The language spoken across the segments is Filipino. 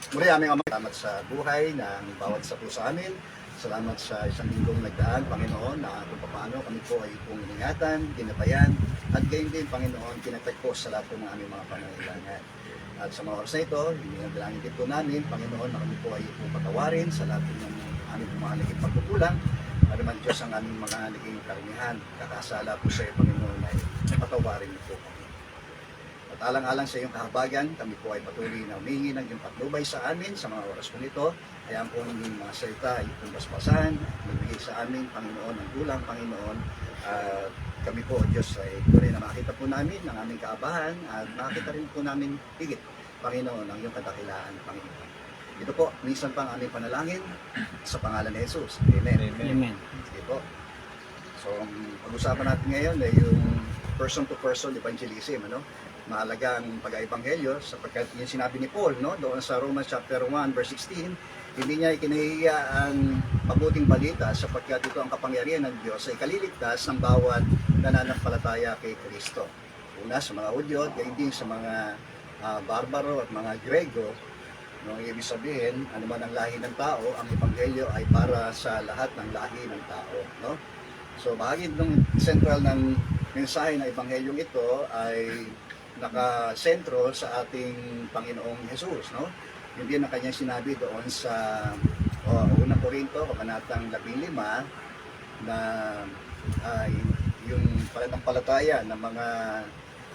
Muli aming Ama, salamat sa buhay ng bawat isa po sa amin. Salamat sa isang linggong nagdaan, Panginoon, na kung paano kami po ay pong iningatan, ginabayan, at gayon din, Panginoon, kinatagpos sa lahat po ng aming mga pangangailangan. At sa mga oras na ito, dinadalangin din po namin, Panginoon, na kami po ay pong patawarin sa lahat po ng aming mga naging pagkukulang. Ano man Diyos ang aming mga naging karamihan, kakasala po sa iyo, Panginoon, ay patawarin niyo po kami. At alang-alang sa iyong kahabagan, kami po ay patuloy na humingi ng iyong patnubay sa amin sa mga oras po nito. Kaya po ng mga salita ay itong basbasan, magbigay sa amin, Panginoon, ng tulang, Panginoon. At kami po, Diyos, ay tuloy na makita po namin ang aming kaabahan at makita rin po namin higit, Panginoon, ang iyong kadakilaan, Panginoon. Ito po, minsan pang aming panalangin sa pangalan ni Jesus. Amen. Amen. Sige po. So, pag-usapan natin ngayon ay yung person-to-person evangelism, ano? Mahalaga ang pag-aebanghelyo sapagkat yung sinabi ni Paul, no, doon sa Romans chapter 1 verse 16, hindi niya ikinahiya ang mabuting balita sapagkat ito ang kapangyarihan ng Diyos ay kaliligtas ng bawat nananampalataya kay Kristo. Una sa mga Hudyo, gayon din sa mga barbaro at mga Grego. No, ibig sabihin, ano man ang lahi ng tao, ang ebanghelyo ay para sa lahat ng lahi ng tao, no? So bahagi ng central ng mensahe ng ebanghelyong ito ay nakasentro sa ating Panginoong Jesus, no? Hindi na kanyang sinabi doon sa unang Korinto, kabanatang 15, na yung pananampalataya ng mga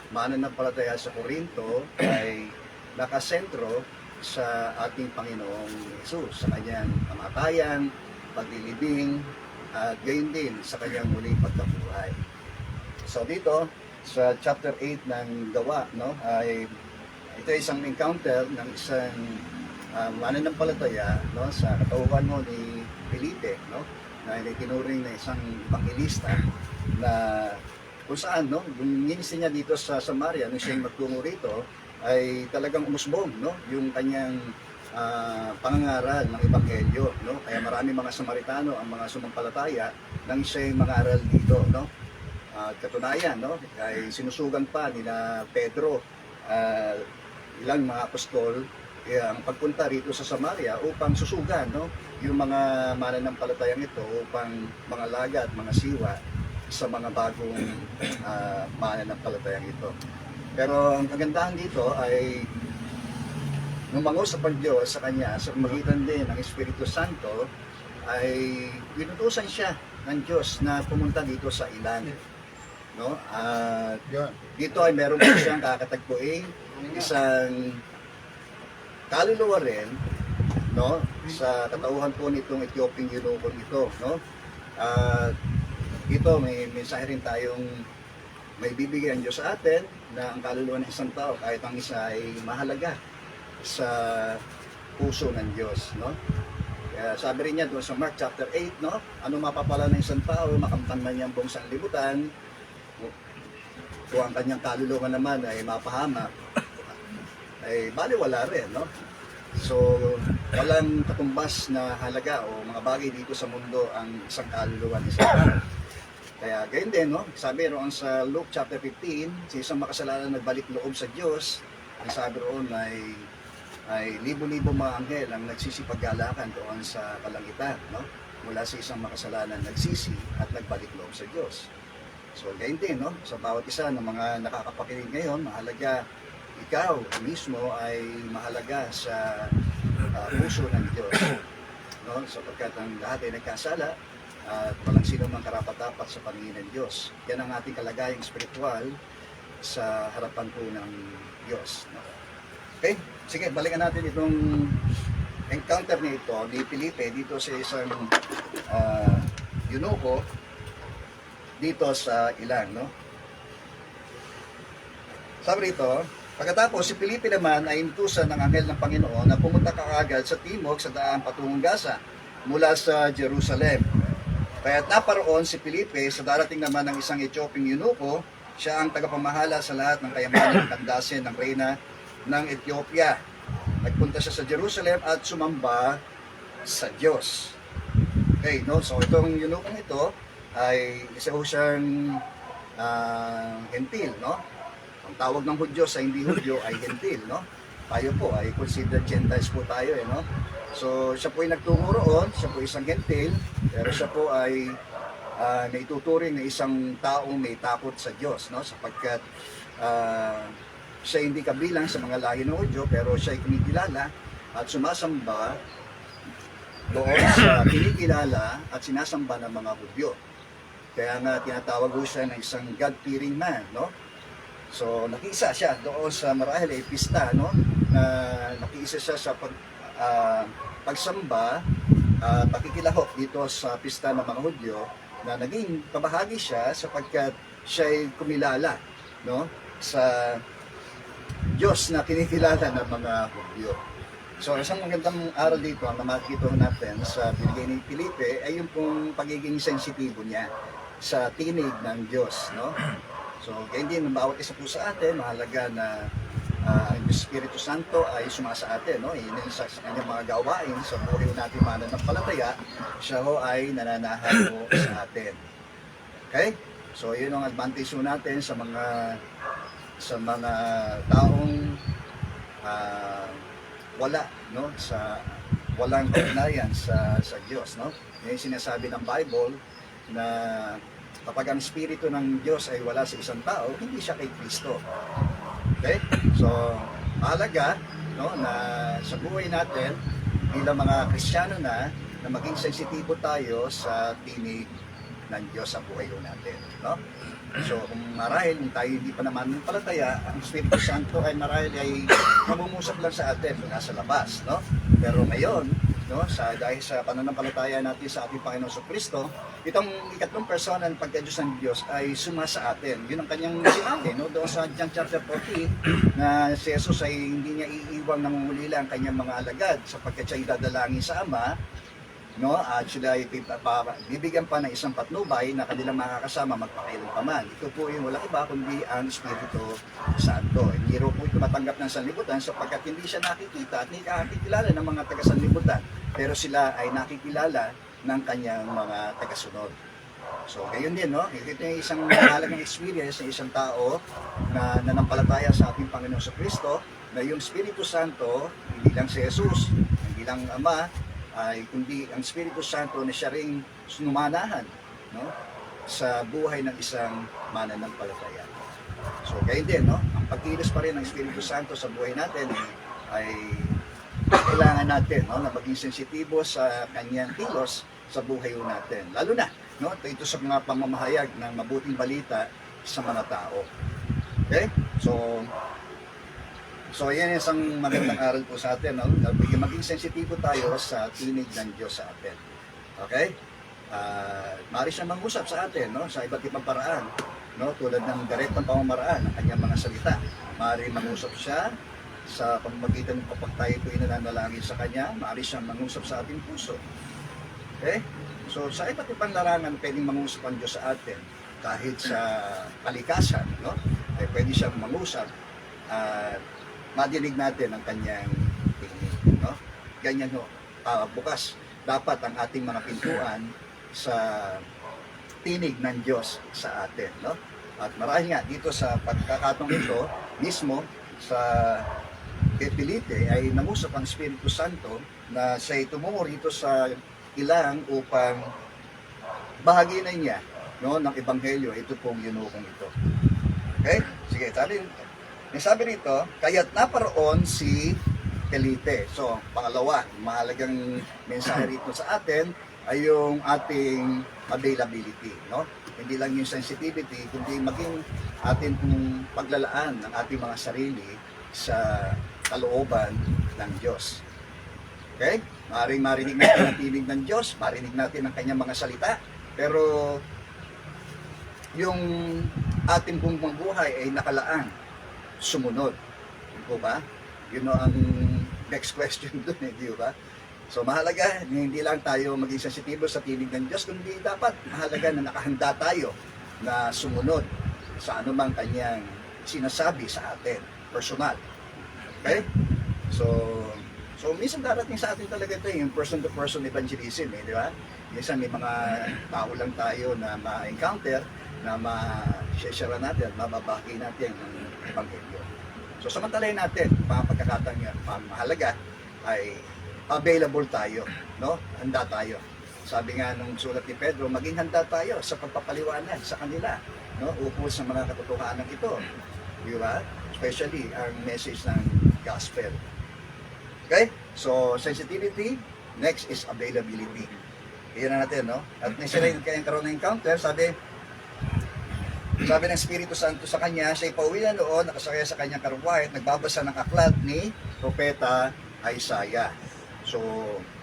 mananampalataya sa Korinto ay nakasentro sa ating Panginoong Jesus, sa kanyang kamatayan, paglilibing, at gayon din sa kanyang muling pagkabuhay. So dito, sa chapter 8 ng Gawa, no, ay ito ay isang encounter ng isang mananampalataya, no, sa katauhan mo ni Felipe, no, na tinuring na isang evangelista na kung saan, no, yung ministry niya dito sa Samaria, nung siya magtungo rito, ay talagang umusbong, no, yung kanyang pangangaral ng ebanghelyo, no, kaya marami mga Samaritano ang mga sumampalataya nang siya ay mangaral dito, no. Katunayan, no, ay sinusugan pa nila Pedro, ilang mga apostol, ang pagpunta rito sa Samaria upang susugan, no, yung mga mananampalatayang ito upang mga laga at mga siwa sa mga bagong mananampalatayang ito. Pero ang kagandahan dito ay numango sa Pag-Diyos sa kanya sa magitan din ng Espiritu Santo ay inutusan siya ng Diyos na pumunta dito sa ilan, no? At dito ay meron po siyang kakatagpuin isang kaluluwa rin, no, sa katauhan po nitong Ethiopian eunuch ito, no? At dito may mensahe rin tayong may bibigyan Diyos sa atin na ang kaluluwa ng isang tao kahit ang isa ay mahalaga sa puso ng Diyos, no? Kaya sabi rin niya doon sa Mark chapter 8, no, ano mapapala ng isang tao, makamtan man niyang buong sanlibutan, kung ang kanyang kaluluwa naman ay mapahamak, ay baliwala rin, no? So, walang katumbas na halaga o mga bagay dito sa mundo ang isang kaluluwa ng isang tao. Kaya gayon din, no? Sabi roon sa Luke chapter 15, sa isang makasalanan nagbalik loob sa Diyos, ang sabi roon ay libo-libo mga anghel ang nagsisipaggalakan doon sa kalangitan, no? Mula sa isang makasalanan nagsisi at nagbalik loob sa Diyos. So gayon din, no? Sa bawat isa ng mga nakakapakinig ngayon, mahalaga ikaw mismo ay mahalaga sa puso ng Diyos, no? Sapagkat ang lahat ay nagkasala at walang sino mang karapat-dapat sa paningin ng Diyos. Yan ang ating kalagayang spiritual sa harapan po ng Diyos, no? Okay, sige, balikan natin itong encounter nito ni Felipe dito sa isang eunuko dito sa ilan, no? Sabi rito, pagkatapos si Felipe naman ay inutusan ng anghel ng Panginoon na pumunta kaagad sa timog sa daan patungong Gaza mula sa Jerusalem. Kaya't naparoon si Felipe sa darating naman ng isang Ethiopian eunuko, siya ang tagapamahala sa lahat ng kayamanan ng kandasin ng reyna ng Ethiopia. Nagpunta siya sa Jerusalem at sumamba sa Diyos. Okay, no? So itong eunukong ito ay isa ho siyang gentil, no? Ang tawag ng Hudyo sa hindi Hudyo ay gentil, no? tayo po ay considered Gentiles po tayo, no? So siya po ay nagtungo roon, siya po isang Gentil, pero siya po ay naituturing na isang taong may takot sa Diyos, no? Sapagkat siya hindi kabilang sa mga lahi ng Hudyo, pero siya ay kinikilala at sumasamba doon sa kinikilala at sinasamba ng mga Hudyo. Kaya nga tinatawag ko siya ng isang God-fearing man, no? So nakiisa siya doon sa marahil ay pista, no? Nakiisa siya sa pagsamba, pakikilahok dito sa pista ng mga Hudyo, na naging kabahagi siya sapagkat siya ay kumilala, no? Sa Diyos na kinikilala ng mga Hudyo. So, isang magandang aral dito na makikita natin sa binigay ni Felipe ay yung pong pagiging sensitibo niya sa tinig ng Diyos, no? So, kaya din, bawat isa po sa atin, mahalaga na ang Espiritu Santo ay sumasa atin, no? Yun sa kanyang mga gawain sa buhay natin mananampalataya, siya ho ay nananahan po sa atin. Okay? So, yun ang advantage natin sa mga taong wala, no, sa walang kaugnayan sa Diyos, no? Yung sinasabi ng Bible na kapag ang espiritu ng Diyos ay wala sa isang tao, hindi siya kay Kristo. Okay? So, mahalaga, no, na sa buhay natin bilang mga Kristiyano na maging sensitibo tayo sa tinig ng Diyos sa buhay natin, no? So, kung marahil tayo hindi pa naman palataya, ang Espiritu Santo ay marahil ay mamumusap lang sa atin mula sa labas, no? Pero ngayon, no, dahil sa pananampalataya natin sa ating Panginoon Kristo, itong ikatlong persona ng pagka-Diyos ng Diyos ay sumasa atin. Yun ang kanyang sinabi, no? Doon sa John chapter 40, na si Jesus ay hindi niya iiwang nangungulila ang kanyang mga alagad sapagkat siya ay dadalangin sa Ama, no? At sila ay bibigyan pa ng isang patnubay na kanilang makakasama magpakailanpaman. Ito po yung wala iba kundi ang Espiritu Santo. Hindi ro po ito matanggap ng sanlibutan sapagkat hindi siya nakikita at hindi nakikilala ng mga taga-sanlibutan, pero sila ay nakikilala ng kanyang mga tagasunod. So, gayon din, no? Ito yung isang mahalagang experience ng isang tao na nanampalataya sa ating Panginoon sa Kristo, na yung Espiritu Santo, hindi lang si Jesus, hindi lang Ama, ay kundi ang Espiritu Santo na siya ring sumanahan, no, sa buhay ng isang mananampalataya. So, gayon din, no? Ang pagkilos pa rin ng Espiritu Santo sa buhay natin ay kailangan natin, no, na maging sensitibo sa kanyang kilos sa buhay natin. Lalo na, no, ito sa mga pamamahayag ng mabuting balita sa mga tao. Okay? So, yan isang magandang aral po sa atin, no? Maging sensitibo tayo sa tinig ng Diyos sa atin. Okay? Maaari siya mangusap sa atin, no? Sa iba't ibang paraan, no? Tulad ng direktang pamamaraan ng kanyang mga salita. Maaari mangusap siya sa pamamagitan ng kapag tayo po'y nananalangin sa kanya. Maaari siyang mangusap sa ating puso. Okay? So, sa iba't ibang larangan, pwedeng mangusap ang Diyos sa atin. Kahit sa kalikasan, no? Ay pwede siyang mangusap at madinig natin ang kanyang tinig, no? Ganyan, no? Bukas dapat ang ating mga pintuan sa tinig ng Diyos sa atin, no? At marahil nga dito sa pagkakataong ito mismo sa Felipe ay nangusap ang Espiritu Santo na siya'y tumungo rito sa ilang upang bahaginan niya, no, ng Ebanghelyo. Ito pong yunukong ito. Okay? Sige, sabi rito, kaya't naparoon si Felipe. So, pangalawa, mahalagang mensahe rito sa atin ay yung ating availability, no? Hindi lang yung sensitivity, kundi maging atin pong paglalaan ng ating mga sarili sa kalooban ng Diyos. Okay? Maaaring marinig natin ang tinig ng Diyos, marinig natin ang kanyang mga salita, pero yung ating pong buhay ay nakalaan sumunod. Di ba? Yun ang next question dun, di ba? So mahalaga, hindi lang tayo maging sensitibo sa tinig ng Diyos, kundi dapat mahalaga na nakahanda tayo na sumunod sa anumang kanyang sinasabi sa atin, personal. Okay? So minsan darating sa atin talaga ito yung person-to-person evangelism, di ba? Minsan may mga tao lang tayo na ma-encounter, na ma-share natin, mababaki natin ng Ebanghelyo. So samantalahin natin, mga pagkakataon yan, mahalaga ay available tayo, no? Handa tayo. Sabi nga nung sulat ni Pedro, maging handa tayo sa pagpapaliwanag sa kanila, no? Ukol sa mga katotohanan ito. Di ba? Especially ang message ng gospel. Okay? So, sensitivity. Next is availability. Iyan na natin, no? At next rin kayang karoon ng encounter, sabi ng Espiritu Santo sa kanya, siya'y pauwi na noon, nakasakay sa kanyang karuwahe at nagbabasa ng aklat ni Propeta Isaiah. So,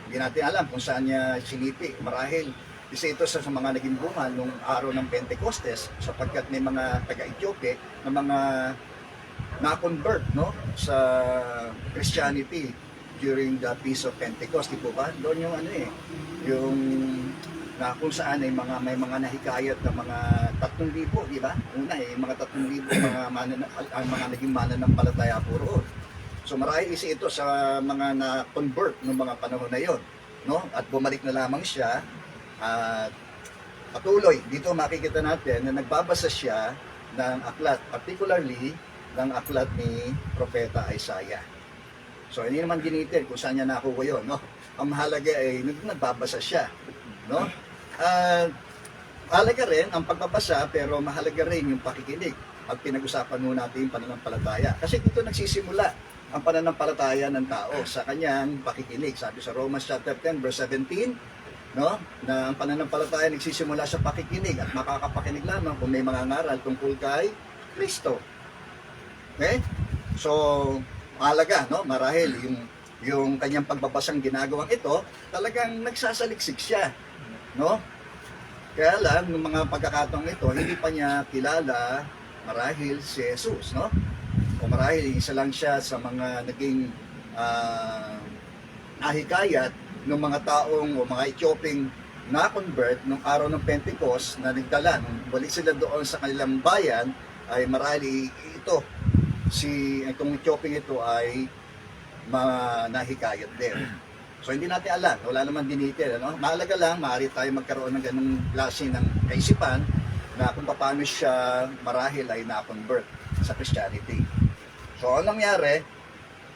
hindi natin alam kung saan niya sinipi. Marahil, isa ito sa mga naging bunga nung araw ng Pentecostes, sapagkat may mga taga-Ethiopia na mga na-convert, no, sa Christianity during the Feast of Pentecost, di po ba? Doon yung yung na kung saan ay may mga nahikayat na mga 3,000, di ba? Una mga 3,000 mga naging mananampalataya po roon. So marahil isa ito sa mga na-convert noong mga panahon na yon, no? At bumalik na lamang siya at patuloy. Dito makikita natin na nagbabasa siya ng aklat, particularly ng aklat ni Propeta Isaiah. So hindi naman ginitin kung saan niya nakuha yun, no? Ang mahalaga ay nagbabasa siya, no? Mahalaga rin ang pagbabasa, pero mahalaga rin yung pakikinig. At pinag-usapan muna natin yung pananampalataya. Kasi dito nagsisimula ang pananampalataya ng tao sa kanyang pakikinig. Sabi sa Romans chapter 10 verse 17, no, na ang pananampalataya nagsisimula sa pakikinig at makakapakinig lamang kung may mga ngaral tungkol kay Kristo. Okay? So, mahalaga, no? Marahil yung kanyang pagbabasang ginagawang ito, talagang nagsasaliksik siya, no? Kaya lang, ng mga pagkakataong ito, hindi pa niya kilala marahil si Jesus, no? O marahil isa lang siya sa mga naging nahikayat ng mga taong o mga Ethiopiang na-convert nung araw ng Pentecost na nagdala. Nung balik sila doon sa kanilang bayan, ay marahil itong Ethiopiang ito ay nahikayat din. So hindi natin alam, wala naman dinitil, ano? Mahalaga lang, maaari tayo magkaroon ng ganung klase ng kaisipan na kung paano siya marahil ay na-convert sa Christianity. So anong nangyari?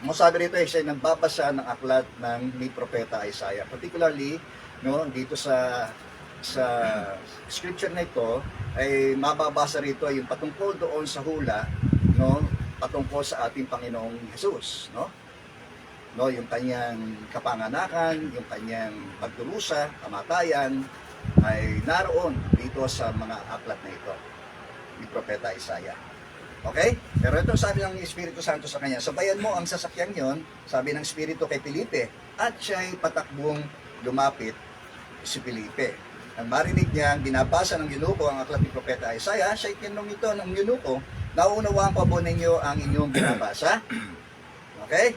Masabi rito ay siya nagbabasa ng aklat ng ni Propeta Isaiah. Particularly, no, dito sa scripture na ito ay mababasa rito yung patungkol doon sa hula, no, patungkol sa ating Panginoong Jesus, no? No, yung kanyang kapanganakan, yung kanyang pagdurusa, kamatayan ay naroon dito sa mga aklat na ito ni Propeta Isaiah. Okay? Pero ito sabi ng Espiritu Santo sa kanya, sabayan mo ang sasakyan yon, sabi ng Espiritu kay Felipe, at siya'y patakbong lumapit si Felipe. Ang marinig niya, binabasa ng eunuko ang aklat ni Propeta Isaiah, siya'y tinanong ito ng eunuko, nauunawaan pa po ninyo ang inyong binabasa? Okay?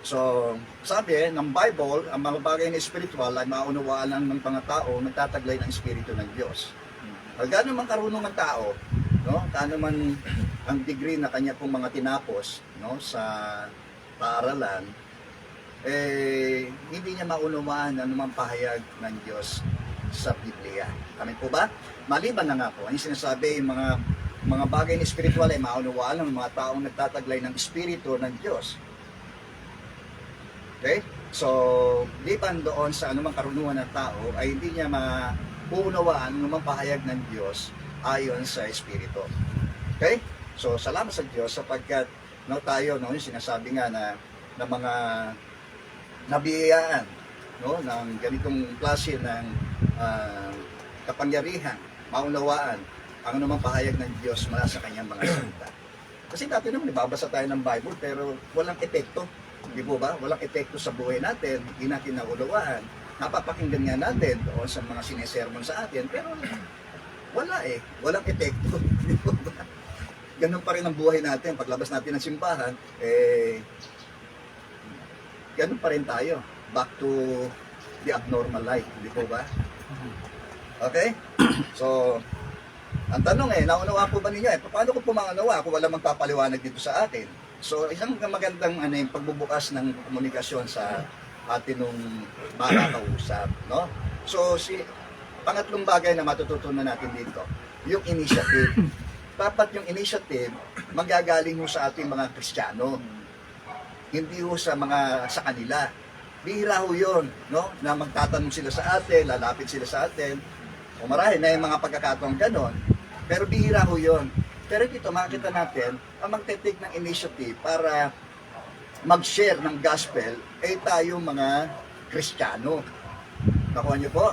So, sabi ng Bible, ang mga bagay na spiritual ay maunawaan lang ng mga tao nagtataglay ng Espiritu ng Diyos. Gaano man karunong ang tao, no? Gaano man ang degree na kanya pong mga tinapos, no, sa paaralan, hindi niya maunawaan ang anumang pahayag ng Diyos sa Biblia. Amin po ba? Maliban na nga po, ang sinasabi, yung mga bagay na spiritual ay maunawaan ng mga taong nagtataglay ng Espiritu ng Diyos. Okay? So, liban doon sa anumang karunungan ng tao, ay hindi niya maunawaan anumang pahayag ng Diyos ayon sa Espiritu. Okay? So, salamat sa Diyos sapagkat tayo, no, yung sinasabi nga na mga nabiyayaan, no, ng ganitong klase ng kapangyarihan, maunawaan ang anumang pahayag ng Diyos mula sa kanyang mga salita. Kasi dati naman, nababasa tayo ng Bible pero walang epekto. Di po ba? Walang epekto sa buhay natin, hindi natin naunawaan. Napapakinggan nga natin doon sa mga sinesermon sa atin, pero wala walang epekto. Di po ba? Ganun pa rin ang buhay natin. Paglabas natin ng simbahan, ganun pa rin tayo. Back to the abnormal life. Di po ba? Okay? So, ang tanong naunawa po ba ninyo? Paano ko po maunawa kung wala magpapaliwanag dito sa atin? So, isang magandang pagbubukas ng komunikasyon sa atin nung makakausap, no? So, pangatlong bagay na matututunan natin dito, yung initiative. dapat yung initiative manggagaling ho sa ating mga Kristiyano. Hindi ho sa kanila. Bihira ho yun, no? Na magtatanong sila sa atin, lalapit sila sa atin. O marahil na yung mga pagkakataong ganon. Pero bihira ho yun. Pero dito makikita natin ang magte-take ng initiative para mag-share ng gospel ay tayo mga Kristiyano. Nakuha niyo po?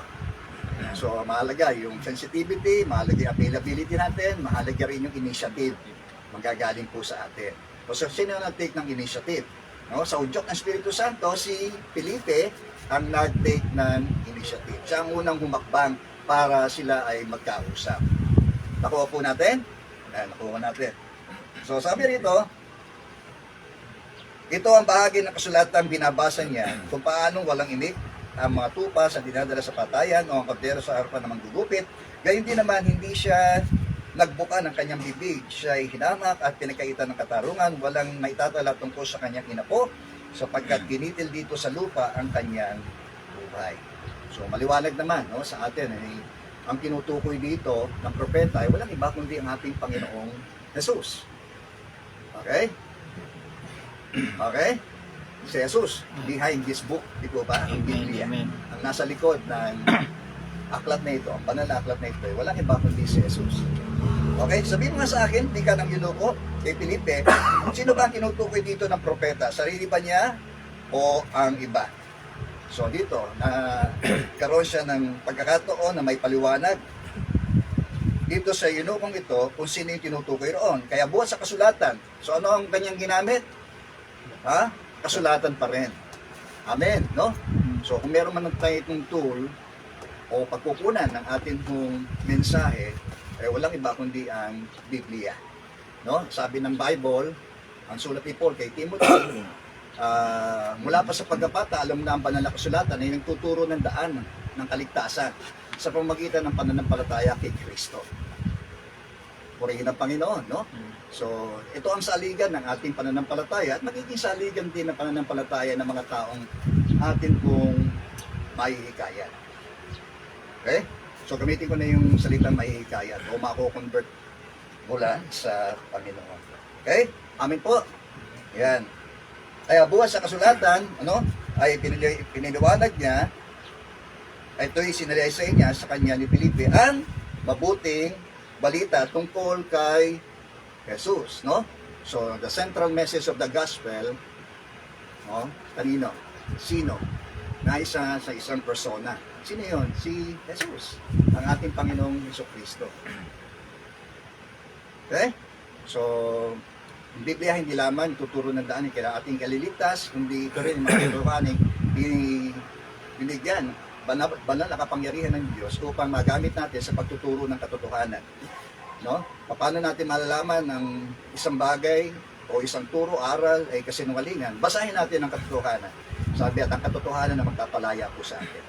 So, mahalaga yung sensitivity, mahalaga yung availability natin, mahalaga rin yung initiative. Manggagaling po sa atin. So, sino ang nag-take ng initiative? No? Sa udyok ng Espiritu Santo, si Felipe ang nag-take ng initiative. Siya ang unang humakbang para sila ay magkausap. Nakuha po natin? Nakuha natin. So, sabi rito, ito ang bahagi ng kasulatan binabasa niya kung paanong walang imik ang mga tupa sa dinadala sa patayan o ang kaldero sa harapan ng manggugupit. Gayun din naman, hindi siya nagbuka ng kanyang bibig. Siya ay hinamak at pinagkaitan ng katarungan, walang maitatala tungkol sa kanyang inapo, sapagkat ginitil dito sa lupa ang kanyang buhay. So maliwanag naman, no, sa atin, ang tinutukoy dito ng propeta ay walang iba kundi ang ating Panginoong Jesus. Okay? Okay? Si Jesus, behind this book, di po ba? Ang Biblia. Ang nasa likod ng aklat na ito, ang banal na aklat na ito, walang iba kundi si Jesus. Okay? Sabihin mo nga sa akin, di ka nang yunuko kay Felipe, sino ba ang tinutukoy dito ng propeta? Sarili ba niya o ang iba? So dito, karoon siya ng pagkakataon na may paliwanag dito sa yunukong ito kung sino yung tinutukoy roon. Kaya buhat sa kasulatan. So ano ang kanyang ginamit? Ha? Kasulatan pa rin. Amen, no? So kung meron man tayong tool o pagkukunan ng ating pong mensahe, walang iba kundi ang Biblia. No? Sabi ng Bible, ang sulat ni Paul kay Timothy, mula pa sa pagkabata, alam na ang banal na kasulatan ay nagtuturo ng daan ng kaligtasan sa pamamagitan ng pananampalataya kay Kristo. Purihin ang Panginoon, no? So, ito ang saligan ng ating pananampalataya at magiging saligan din ng pananampalataya ng mga taong atin pong mahihikayan. Okay? So, gamitin ko na yung salitang mahihikayan o mako-convert mula sa Panginoon. Okay? Amin po. Yan. Kaya buwas sa kasulatan, ano, ay piniliwanag niya, ito'y sinalaysay niya sa kanya ni Felipe ang mabuting balita tungkol kay Jesus, no? So, the central message of the gospel, no? Kanino? Sino? Naisa sa isang persona. Sino yun? Si Jesus, ang ating Panginoong Jesucristo. Okay? So, ang Biblia hindi lamang tuturo ng daan kaya ating kaliligtas, kundi ito rin mga turuaning binigyan banal na kapangyarihan ng Diyos upang magamit natin sa pagtuturo ng katotohanan. No? Paano natin malalaman ng isang bagay o isang turo, aral ay kasinungalingan? Basahin natin ang katotohanan. Sabi at ang katotohanan na magpapalaya po sa atin.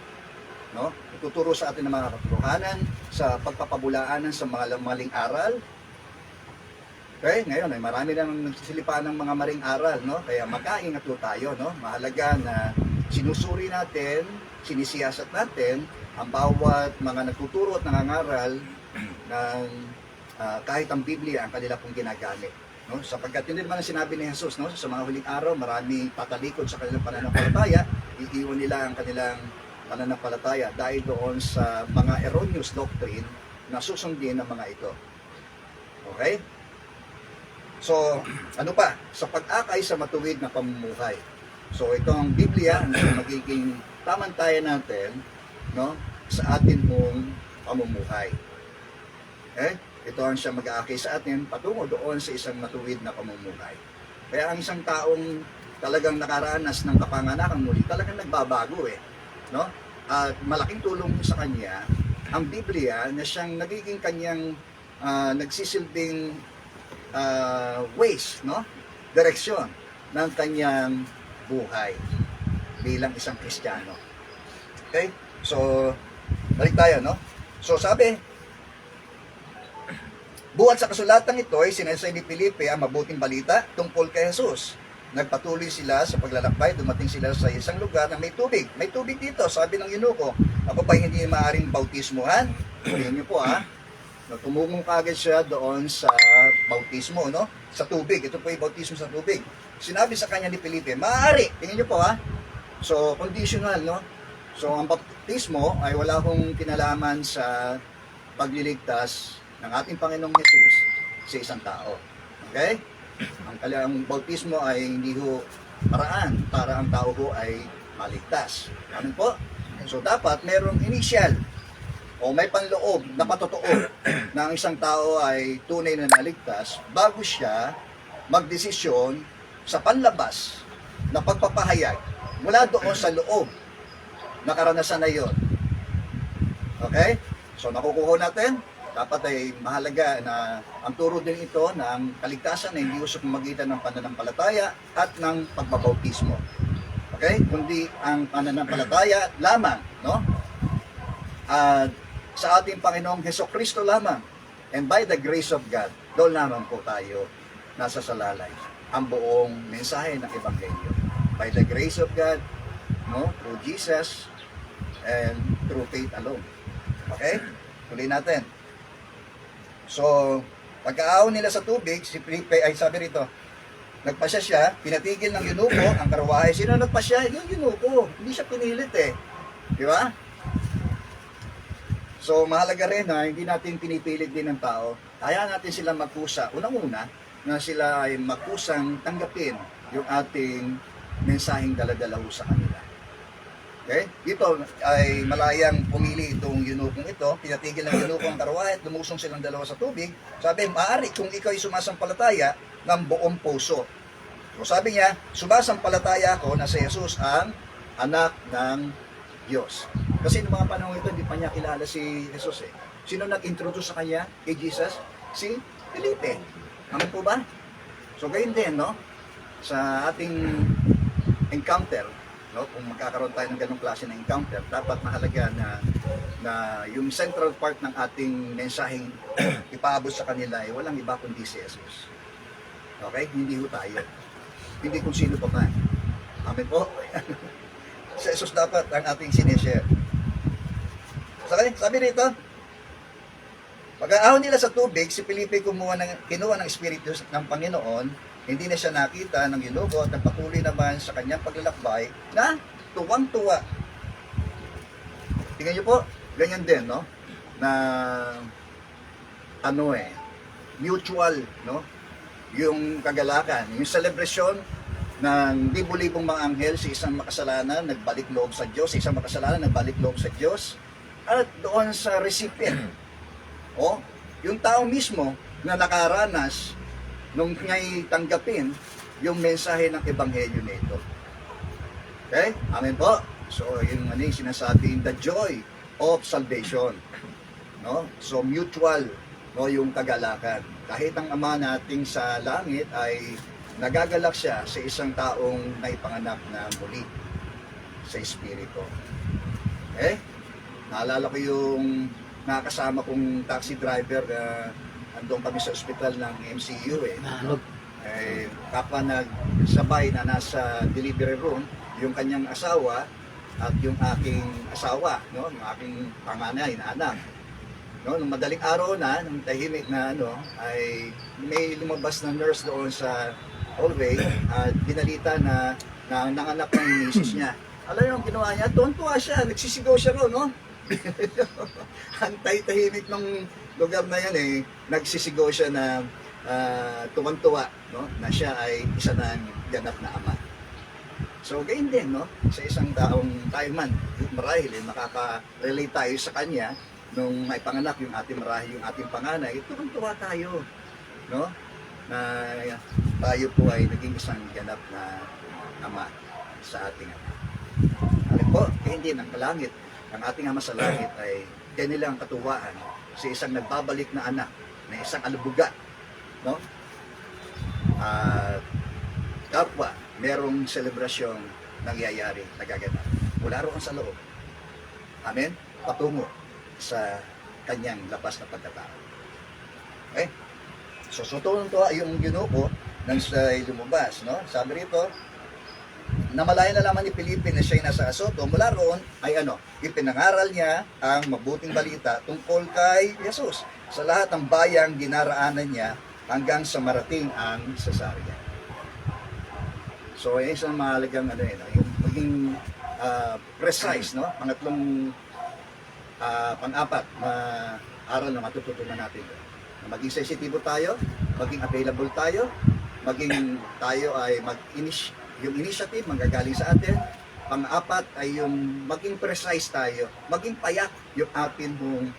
No? Ituturo sa atin ng mga katotohanan sa pagpapabulaanan sa mga maling aral. Okay, ngayon ay marami nang nagsisilipan ng mga maling aral, no? Kaya mag-aingat po tayo, no? Mahalaga na sinusuri natin, sinisiyasat natin ang bawat mga nagtuturo at nangangaral ng kahit ang Biblia ang kanila pong ginagamit, no? Sapagkat yun din naman ang sinabi ni Jesus, no? Sa mga huling araw, marami tatalikod sa kanilang pananampalataya, iiwan nila ang kanilang pananampalataya dahil doon sa mga erroneous doctrine na susundin ng mga ito. Okay? So, ano pa? Sa pag-akay sa matuwid na pamumuhay. So, ito ang Biblia ang magiging tamantayan natin, no, sa atin pong pamumuhay. Okay? Ito ang siya mag-aakay sa atin patungo doon sa isang matuwid na pamumuhay. Kaya ang isang taong talagang nakaranas ng kapanganakan muli, talagang nagbabago no? At malaking tulong sa kanya ang Biblia na siyang nagiging kanyang nagsisilbing ways, no? Direksyon ng kanyang buhay bilang isang Kristiyano. Okay? So, balik tayo, no? So, sabi, buhat sa kasulatan ito ay sinasay ni Felipe ang mabuting balita tungkol kay Jesus. Nagpatuloy sila sa paglalakbay, dumating sila sa isang lugar na may tubig. May tubig dito, sabi ng eunuko. Ako pa hindi maaaring bautismuhan. Tingnan niyo po, No, tumungong kagad siya doon sa bautismo, no? Sa tubig. Ito po yung bautismo sa tubig. Sinabi sa kanya ni Felipe, maaari. Tingnan niyo po ha. So, conditional, no? So, ang bautismo ay wala akong kinalaman sa pagliligtas ng ating Panginoong Jesus sa isang tao. Okay? Ang bautismo ay hindi ho paraan para ang tao ho ay maligtas. Ano po? So, dapat merong initial o may panloob na patotoo na ang isang tao ay tunay na naligtas bago siya magdesisyon sa panlabas na pagpapahayag mula doon sa loob na karanasan na yon. Okay? So nakukuha natin, dapat ay mahalaga na ang turo din ito ng kaligtasan na hindi usap magitan ng pananampalataya at ng pagbabautismo. Okay? Kundi ang pananampalataya lamang, no? At sa ating Panginoong Hesukristo lamang. And by the grace of God, doon lamang po tayo nasa salalay ang buong mensahe ng Ebanghelyo. By the grace of God, no, through Jesus and through faith alone. Okay? Tuloy natin. So, pagkaaon nila sa tubig, si Felipe ay sabi rito, nagpasya siya, pinatigil ng yunuko ang karwahe. Sino nagpasya? Yung yunuko. Hindi siya pinilit eh. Di ba? So, mahalaga rin na hindi natin pinipilit din ng tao. Kaya natin sila magkusa. Unang-una, na sila ay magkusang tanggapin yung ating mensaheng daladala sa kanila. Okay? Dito ay malayang pumili itong yunukong ito. Pinatigil ng yunukong ang karwahe at lumusong silang dalawa sa tubig. Sabi, maaari kung ikaw ay sumasampalataya ng buong puso. So, sabi niya, sumasampalataya ako na si Jesus ang anak ng Diyos. Kasi noong mga panahon ito, hindi pa niya kilala si Jesus eh. Sino nag-introduce sa kanya kay Jesus? Si Felipe. Ano po ba? So, gayon din, no? Sa ating encounter, no? Kung magkakaroon tayo ng ganong klase ng encounter, dapat mahalaga na yung central part ng ating mensaheng ipaabot sa kanila ay walang iba kundi si Jesus. Okay? Hindi ho tayo. Hindi kung sino pa man. Amen po? Si Jesus dapat ang ating sineshare. Sabi rito, pag-aahon nila sa tubig, si Felipe kinuha ng Espiritu ng Panginoon, hindi na siya nakita ng yunuko at nagpatuloy naman sa kanyang paglalakbay na tuwang-tuwa. Tingnan niyo po, ganyan din, no? Na, mutual, no? Yung kagalakan, yung celebration ng libo-libong mga anghel sa isang makasalanan, nagbalik loob sa Diyos, sa isang makasalanan, nagbalik loob sa Diyos, at doon sa recipient, yung tao mismo na nakaranas nung nga'y tanggapin yung mensahe ng Ebanghelyo nito. Okay? Amen po. So, yung sinasabing the joy of salvation. No? So, mutual, no, yung kagalakan. Kahit ang Ama nating sa langit ay nagagalak siya sa isang taong naipanganak na muli sa Espiritu. Okay? Naalala ko yung nakasama kong taxi driver andun kami sa ospital ng MCU kapwa nagsabay na nasa delivery room yung kanyang asawa at yung aking asawa, no, yung aking panganay na anak. No, nung madaling araw na, nung tahimik na ay may lumabas na nurse doon sa hallway at binalita na nanganak ng misis niya. Alam yung ginawa niya, tuwan-tuwa siya, nagsisigaw siya ron, no? Antay-tahimik ng lugar na yan nagsisigaw siya na tuwan-tuwa, no? Na siya ay isa ng ganap na ama. So, gayon din, no? Sa isang taong tayo man, marahil makaka-relate tayo sa kanya nung may panganak yung ating marahil, yung ating panganay, tuwan-tuwa tayo, no? Na tayo po ay naging isang ganap na ama sa ating ama. Alam po, hindi ng kalangit, ang ating Ama sa langit ay kanilang katuwaan sa isang nagbabalik na anak, na isang alubuga, no? At kapwa, merong selebrasyong nangyayari, nagaganap. Mula roon sa loob. Amen? Patungo sa kanyang labas na pagkatao. Okay? So, tuwa yung ginuko nang siya lumabas, no? Sabi rito, namalayan na lamang ni Felipe na siya'y nasa Azoto, mula roon ay ipinangaral niya ang mabuting balita tungkol kay Jesus. Sa lahat ng bayang dinaraanan niya hanggang sa marating ang Cesarea. So, isang mahalagang yung maging precise, no? Pangatlong, pang-apat na aral na matututunan natin. Na maging sensitibo tayo, maging available tayo, maging tayo ay yung initiative manggagaling sa atin. Pang-apat ay yung maging precise tayo, maging payak yung atin mong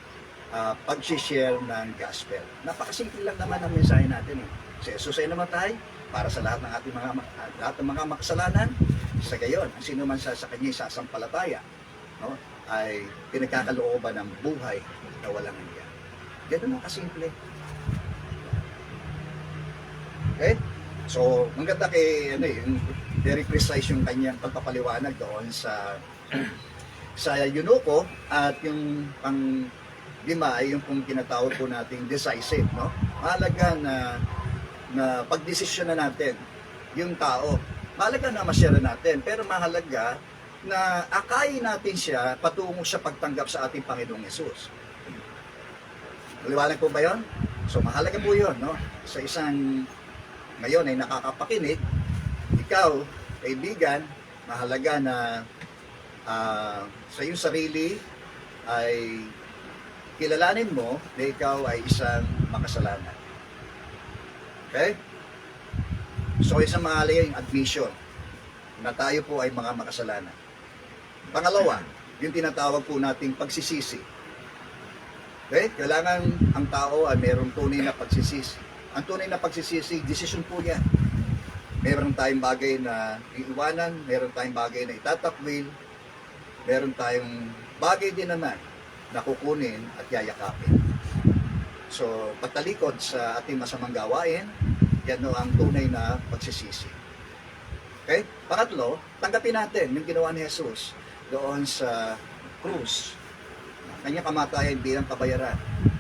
pag-share ng gospel. Napakasimple lang naman ang mensahe natin. Si Jesus ay namatay para sa lahat ng ating mga makasalanan. Sa gayon, ang sino man sa kanya sasampalataya, no, ay pinagkakalooban ng buhay na walang hanggan. Ganun ang kasimple. Okay? So, maganda kay yung very precise yung kanyang pagpapaliwanag doon sa Eunuko, at yung pang-lima ay yung kung tinatawag po nating decisive, no? Mahalaga na pagdesisyon na natin yung tao. Mahalaga na masyara natin, pero mahalaga na akayin natin siya patungo sa pagtanggap sa ating Panginoong Hesus. Maliwanag po ba yun? So, mahalaga po yun, no? Sa isang ngayon ay nakakapakinig, ikaw, kaibigan, mahalaga na sa iyong sarili ay kilalanin mo na ikaw ay isang makasalanan. Okay? So, isang mahalaga yung admission na tayo po ay mga makasalanan. Pangalawa, yung tinatawag po nating pagsisisi. Okay? Kailangan ang tao ay mayroong tunay na pagsisisi. Ang tunay na pagsisisi, desisyon po yan. Meron tayong bagay na iiwanan, meron tayong bagay na itatakwil, meron tayong bagay din naman na kukunin at yayakapin. So, pagtalikod sa ating masamang gawain, yan ang tunay na pagsisisi. Okay? Pangatlo, tanggapin natin yung ginawa ni Jesus doon sa krus. Kanyang kamatayan bilang kabayaran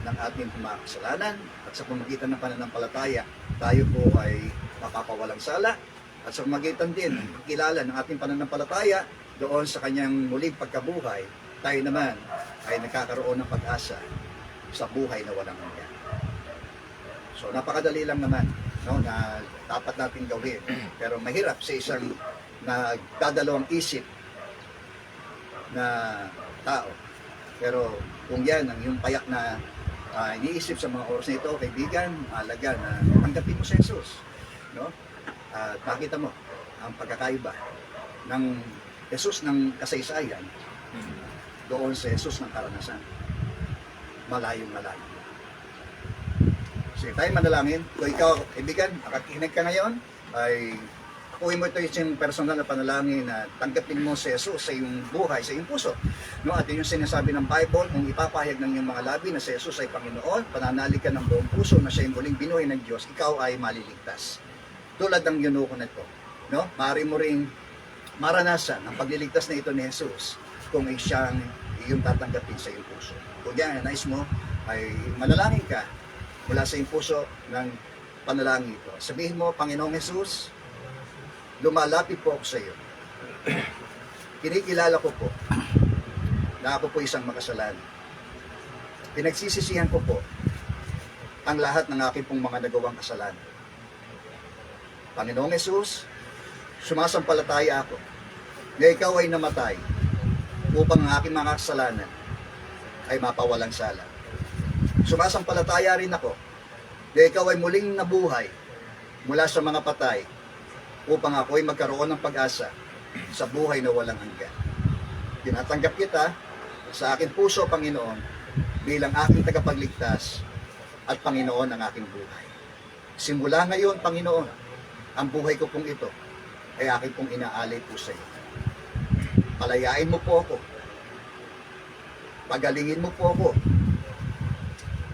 ng ating mga kasalanan, at sa pamagitan ng pananampalataya, tayo po ay mapapawalang sala, at sa pamagitan din ng kilala ng ating pananampalataya doon sa kanyang muling pagkabuhay, tayo naman ay nagkakaroon ng pag-asa sa buhay na walang hanggan. So, napakadali lang naman, no, na dapat natin gawin. Pero mahirap sa isang nagdadalawang isip na tao. Pero kung yan ang yung payak na iniisip sa mga oras na ito, kaibigan, mahalaga na tanggapin mo si Jesus. No? Makita mo ang pagkakaiba ng Jesus ng kasaysayan doon sa Jesus ng karanasan. Malayong malayo. Sige, tayo manalangin. Kung ikaw, kaibigan, nakakinig ka ngayon, ay kuhin mo ito yung personal na panalangin na tanggapin mo si Jesus sa iyong buhay, sa iyong puso. No, at yun yung sinasabi ng Bible, kung ipapahayag ng iyong mga labi na si Jesus ay Panginoon, pananalig ka ng buong puso na siya yung muling binuhay ng Diyos, ikaw ay maliligtas. Tulad ng Eunuko na ito. No? Maaari mo ring maranasan ang pagliligtas na ito ni Jesus kung siyang iyong tatanggapin sa iyong puso. Kung yan, nais mo, ay manalangin ka mula sa iyong puso ng panalangin ito. Sabihin mo, Panginoong Jesus, lumalapit po ako sa iyo. Kinikilala ko po na ako po isang makasalanan. Pinagsisisihan ko po ang lahat ng aking pong mga nagawang kasalanan. Panginoong Jesus, sumasampalataya ako na ikaw ay namatay upang ang aking mga kasalanan ay mapawalang sala. Sumasampalataya rin ako na ikaw ay muling nabuhay mula sa mga patay upang ako ay magkaroon ng pag-asa sa buhay na walang hanggan. Tinatanggap kita sa aking puso, Panginoon, bilang aking tagapagligtas at Panginoon ng aking buhay. Simula ngayon, Panginoon, ang buhay ko pong ito ay aking pong inaalay po sa iyo. Palayain mo po ako, pagalingin mo po ako,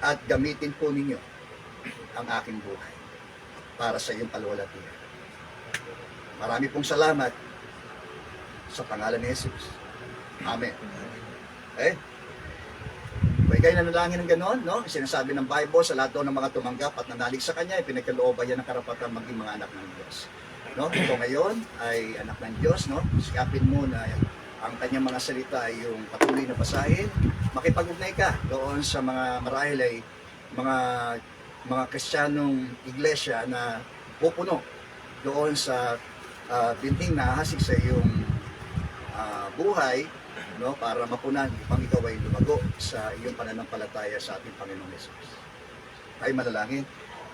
at gamitin po ninyo ang aking buhay para sa iyong kalwalatian. Marami pong salamat sa pangalan ni Jesus. Amen. Okay? Kung ikaw'y nanalangin ng gano'n, no? Sinasabi ng Bible sa lahat ng mga tumanggap at nanalig sa Kanya, ipinagkalooban niya ng karapatan maging mga anak ng Diyos. no? Ito ngayon ay anak ng Diyos, no? Sikapin mo na ang kanyang mga salita ay yung patuloy na basahin. Makipag-ugnay ka doon sa mga marahil ay mga Kristiyanong iglesia na pupuno doon sa binting na hasig sa iyong buhay, no, para mapunan upang ikaw ay lumago sa iyong pananampalataya sa ating Panginoong Hesus. Ay manalangin.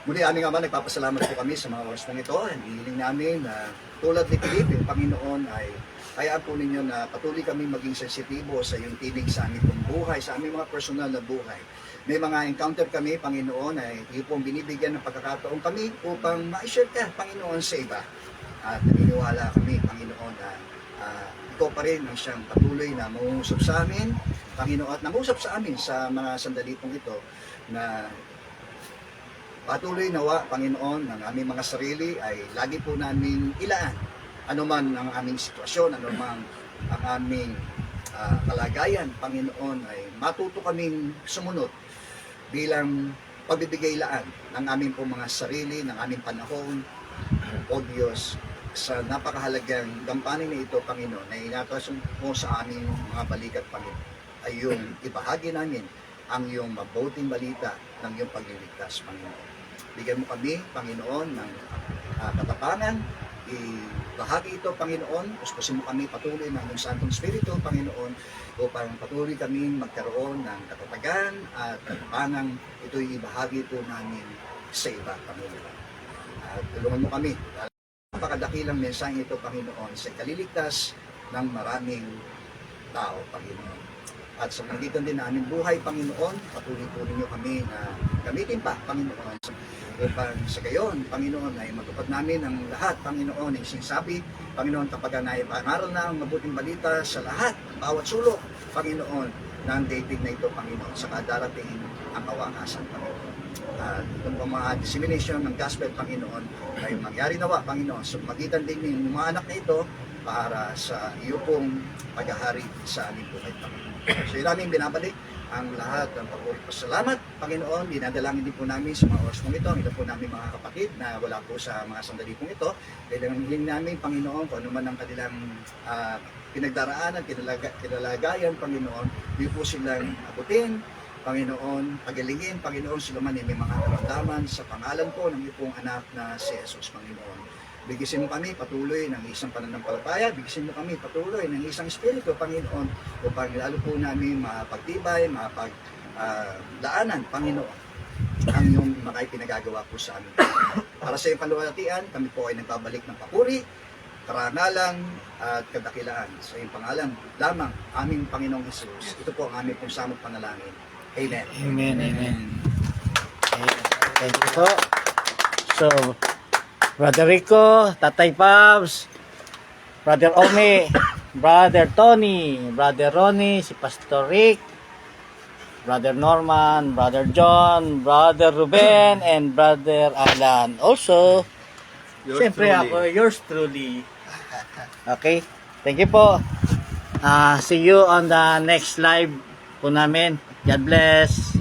Muli aming Ama, nagpapasalamat po kami sa mga oras na ito. Hinihiling namin na tulad ni Felipe, Panginoon, ay hayaan po ninyo na patuloy kami maging sensitibo sa iyong tinig sa aming buhay, sa aming mga personal na buhay. May mga encounter kami, Panginoon, ay iyo pong binibigyan ng pagkakataon kami upang ma-share ka, Panginoon, sa iba. At naniniwala kami, Panginoon, na ikaw pa rin ang siyang patuloy na mangungusap sa amin, Panginoon, at nangusap sa amin sa mga sandali pong ito na patuloy nawa, Panginoon, ng aming mga sarili ay lagi po namin ilaan. Ano man ang aming sitwasyon, ano man ang aming kalagayan, Panginoon, ay matuto kaming sumunod bilang pagbibigay-laan ng aming po mga sarili, ng aming panahon, o Diyos, sa napakahalagang gampanin na ito, Panginoon, na inatas mo sa aming mga balikat, Panginoon, ay yung ibahagi namin ang iyong mabuting balita ng iyong pagliligtas, Panginoon. Bigyan mo kami, Panginoon, ng katapangan, ibahagi ito, Panginoon, uspusin mo kami patuloy ng iyong Santong Espiritu, Panginoon, upang patuloy kaming magkaroon ng katatagan at katapangan, ito'y ibahagi po namin sa iba, Panginoon. At tulungan mo kami, napakadakilang mensahe ito, Panginoon, sa kaliligtas ng maraming tao, Panginoon. At sa magitan din na aming buhay, Panginoon, patuloy po ninyo kami na gamitin pa, Panginoon, upang sa gayon, Panginoon, ay matupad namin ang lahat, Panginoon, ay sinasabi, Panginoon, kapag naipangaral na ang mabuting balita sa lahat, bawat sulok, Panginoon, ng dating na ito, Panginoon, sa kadarating ang kawangasan, Panginoon. At itong mga dissemination ng gospel, Panginoon, ay mangyari nawa, Panginoon, sa magitan din ng mga anak na ito para sa iyo pong paghahari sa aming buhay, Panginoon. So yun namin binabalik ang lahat ng pagpuri. Salamat, Panginoon. Dinadalangin din po namin sa mga oras mong ito. Ito po namin mga kapatid na wala po sa mga sandali pong ito. Kailangan namin, Panginoon, kung ano man ang kanilang pinagdaraanan, kinalagayan, Panginoon, di po silang abutin, Panginoon, pagalingin, Panginoon, sila man ay may mga karamdaman sa pangalan po ng iyong anak na si Jesus, Panginoon. Bigyan mo kami patuloy ng isang pananampalataya, bigyan mo kami patuloy ng isang espiritu, Panginoon, upang lalo po namin mapagtibay, mapaglaanan, Panginoon, ang iyong mga pinagagawa po sa amin. Para sa iyong paluwalhatian, kami po ay nagbabalik ng papuri, karangalan at kadakilaan sa iyong pangalan lamang, aming Panginoong Jesus. Ito po ang aming pong samot panalangin. Amen. Amen, amen. Thank you po. So, Brother Rico, Tatay Pabs, Brother Omi, Brother Tony, Brother Ronnie, si Pastor Rick, Brother Norman, Brother John, Brother Ruben, and Brother Alan. Also, siyempre ako, yours truly. Okay, thank you po. See you on the next live po namin. God bless.